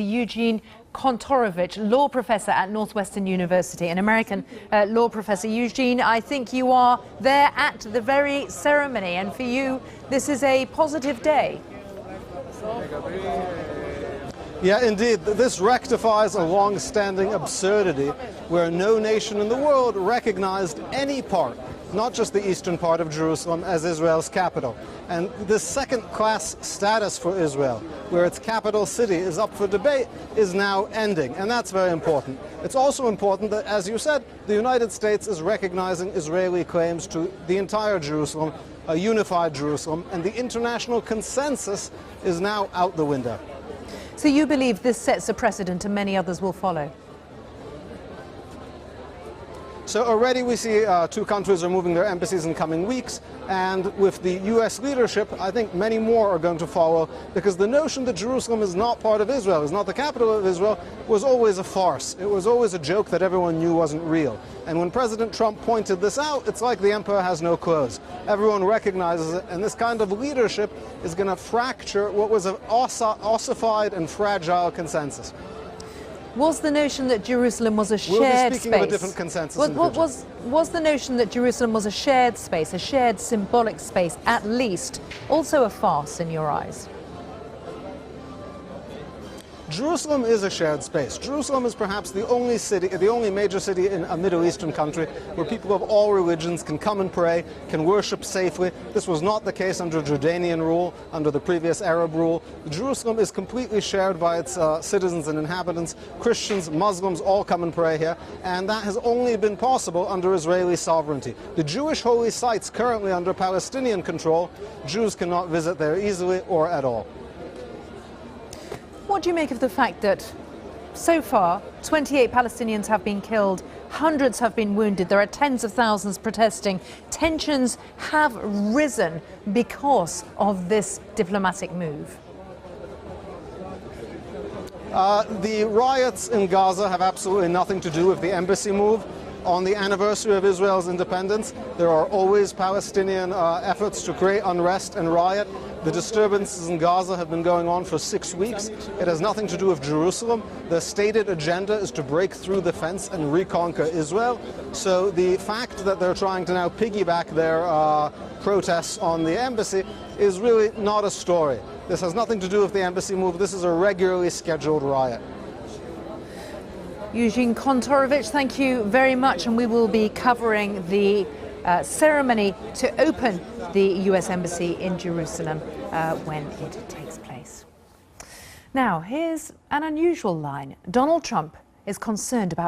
Eugene Kontorovich, law professor at Northwestern University, an American law professor. Eugene, I think you are there at the very ceremony, and for you, this is a positive day. Yeah, indeed. This rectifies a long-standing absurdity where no nation in the world recognized any part, not just the eastern part of Jerusalem, as Israel's capital. And this second-class status for Israel, where its capital city is up for debate, is now ending. And that's very important. It's also important that, as you said, the United States is recognizing Israeli claims to the entire Jerusalem, a unified Jerusalem, and the international consensus is now out the window. So you believe this sets a precedent and many others will follow? So already we see two countries are moving their embassies in coming weeks, and with the U.S. leadership, I think many more are going to follow, because the notion that Jerusalem is not part of Israel, is not the capital of Israel, was always a farce. It was always a joke that everyone knew wasn't real. And when President Trump pointed this out, it's like the emperor has no clothes. Everyone recognizes it, and this kind of leadership is going to fracture what was an ossified and fragile consensus. Was the notion that Jerusalem was a shared We'll be speaking space? of a different consensus. Was the notion that Jerusalem was a shared space, a shared symbolic space, at least, also a farce in your eyes? Jerusalem is a shared space. Jerusalem is perhaps the only city, the only major city in a Middle Eastern country where people of all religions can come and pray, can worship safely. This was not the case under Jordanian rule, under the previous Arab rule. Jerusalem is completely shared by its citizens and inhabitants. Christians, Muslims all come and pray here, and that has only been possible under Israeli sovereignty. The Jewish holy sites currently under Palestinian control, Jews cannot visit there easily or at all. What do you make of the fact that so far 28 Palestinians have been killed, hundreds have been wounded, there are tens of thousands protesting, tensions have risen because of this diplomatic move? The riots in Gaza have absolutely nothing to do with the embassy move. On the anniversary of Israel's independence, there are always Palestinian efforts to create unrest and riot. The disturbances in Gaza have been going on for 6 weeks. It has nothing to do with Jerusalem. The stated agenda is to break through the fence and reconquer Israel. So the fact that they're trying to now piggyback their protests on the embassy is really not a story. This has nothing to do with the embassy move. This is a regularly scheduled riot. Eugene Kontorovich, thank you very much, and we will be covering the ceremony to open the U.S. Embassy in Jerusalem when it takes place. Now, here's an unusual line. Donald Trump is concerned about